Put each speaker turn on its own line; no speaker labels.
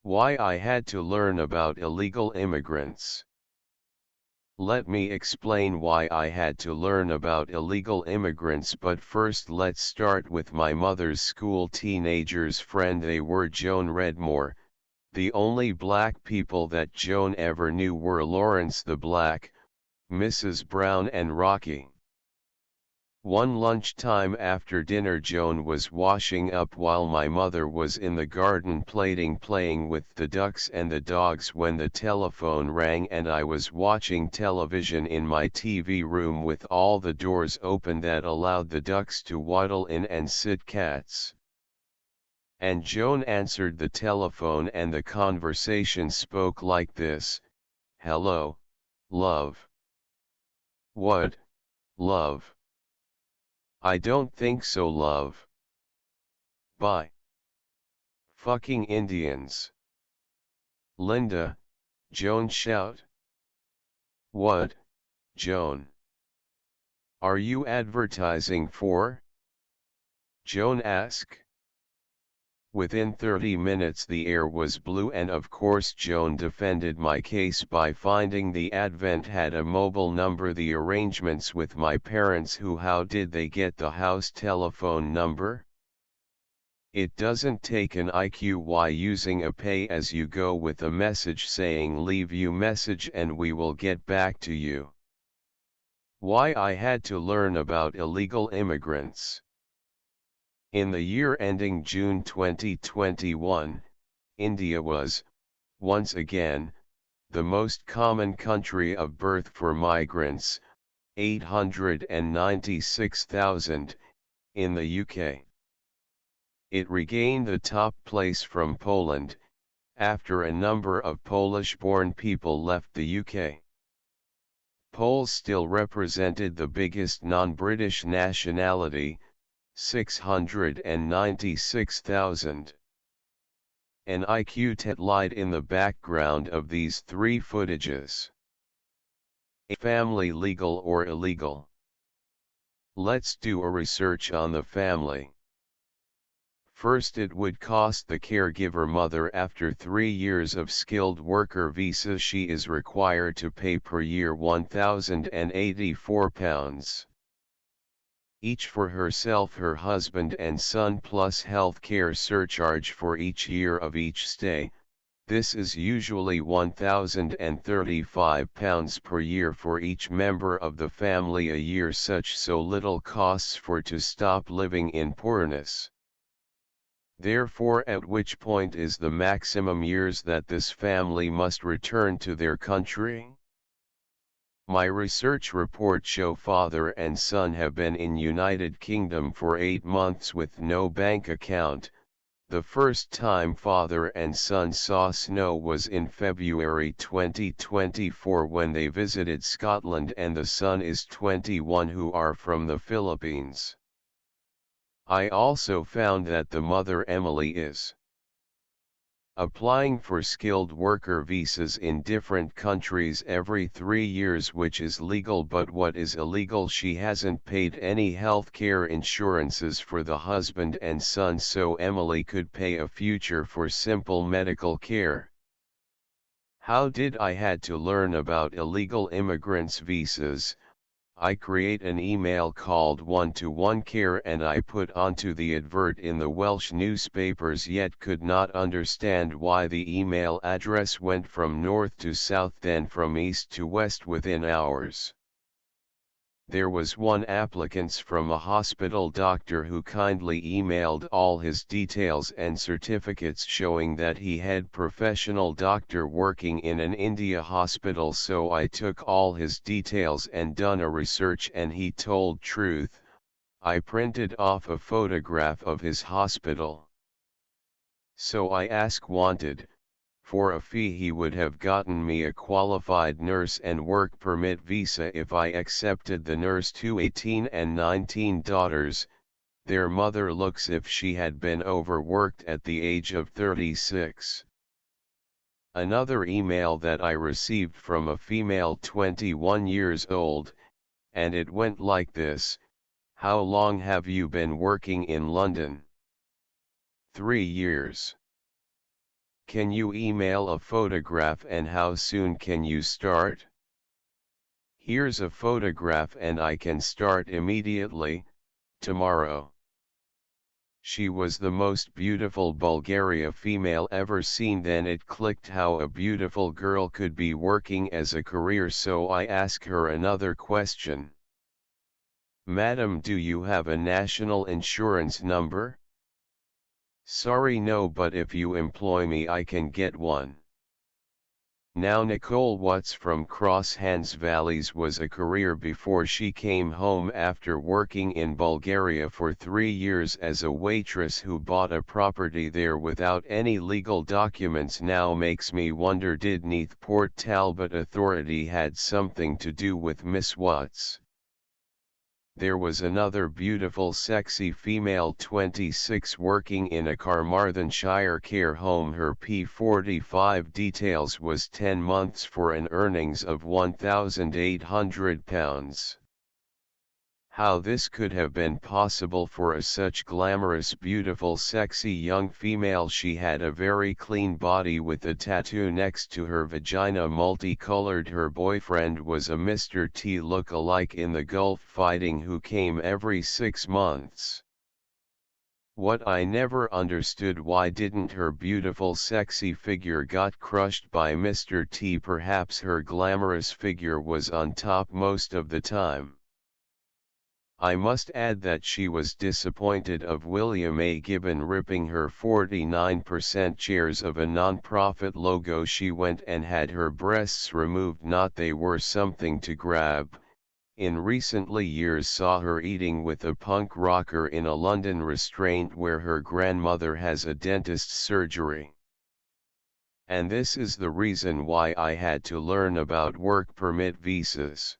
Why I had to learn about illegal immigrants. Let me explain why I had to learn about illegal immigrants, but first let's start with my mother's school teenagers friend. They were Joan Redmore. The only black people that Joan ever knew were Lawrence the Black, Mrs. Brown and Rocky. One lunchtime after dinner, Joan was washing up while my mother was in the garden playing with the ducks and the dogs when the telephone rang, and I was watching television in my TV room with all the doors open that allowed the ducks to waddle in and sit cats. And Joan answered the telephone, and the conversation spoke like this: "Hello, love." "What, love?" "I don't think so, love." "Bye." "Fucking Indians." "Linda," Joan shout. "What, Joan? Are you advertising for?" Joan ask. Within 30 minutes the air was blue, and of course Joan defended my case by finding the Advent had a mobile number. The arrangements with my parents, who how did they get the house telephone number? It doesn't take an IQY using a pay-as-you-go with a message saying leave you message and we will get back to you. Why I had to learn about illegal immigrants. In the year ending June 2021, India was, once again, the most common country of birth for migrants, 896,000, in the UK. It regained the top place from Poland, after a number of Polish-born people left the UK. Poles still represented the biggest non-British nationality, 696,000. An IQ test lied in the background of these three footages. A family, legal or illegal? Let's do a research on the family. First, it would cost the caregiver mother after 3 years of skilled worker visa she is required to pay per year £1,084. Each for herself, her husband and son, plus health care surcharge for each year of each stay. This is usually £1,035 per year for each member of the family a year. Such so little costs for to stop living in poorness. Therefore, at which point is the maximum years that this family must return to their country? My research report show father and son have been in United Kingdom for 8 months with no bank account. The first time father and son saw snow was in February 2024 when they visited Scotland, and the son is 21 who are from the Philippines. I also found that the mother Emily is applying for skilled worker visas in different countries every 3 years, which is legal, but what is illegal, she hasn't paid any health care insurances for the husband and son so Emily could pay a future for simple medical care. How did I had to learn about illegal immigrants' visas? I create an email called one-to-one care and I put onto the advert in the Welsh newspapers, yet could not understand why the email address went from north to south, then from east to west within hours. There was one applicant from a hospital doctor who kindly emailed all his details and certificates showing that he had professional doctor working in an India hospital, so I took all his details and done a research, and he told truth. I printed off a photograph of his hospital. So I asked wanted. For a fee he would have gotten me a qualified nurse and work permit visa if I accepted the nurse. 2 18 and 19 daughters, their mother looks if she had been overworked at the age of 36. Another email that I received from a female 21 years old, and it went like this: how long have you been working in London? 3 years. Can you email a photograph and how soon can you start? Here's a photograph and I can start immediately, tomorrow. She was the most beautiful Bulgaria female ever seen. Then it clicked how a beautiful girl could be working as a career, so I asked her another question. Madam, do you have a national insurance number? Sorry, no, but if you employ me I can get one. Now Nicole Watts from Cross Hands Valleys was a career before she came home after working in Bulgaria for 3 years as a waitress who bought a property there without any legal documents. Now makes me wonder, did Neath Port Talbot Authority had something to do with Miss Watts? There was another beautiful sexy female 26 working in a Carmarthenshire care home. Her P45 details was 10 months for an earnings of £1,800. How this could have been possible for a such glamorous, beautiful, sexy young female. She had a very clean body with a tattoo next to her vagina, multicolored. Her boyfriend was a Mr. T look-alike in the Gulf fighting who came every 6 months. What I never understood, why didn't her beautiful sexy figure got crushed by Mr. T? Perhaps her glamorous figure was on top most of the time. I must add that she was disappointed of William A. Gibbon ripping her 49% shares of a non-profit logo. She went and had her breasts removed, not they were something to grab. In recently years saw her eating with a punk rocker in a London restaurant where her grandmother has a dentist surgery. And this is the reason why I had to learn about work permit visas.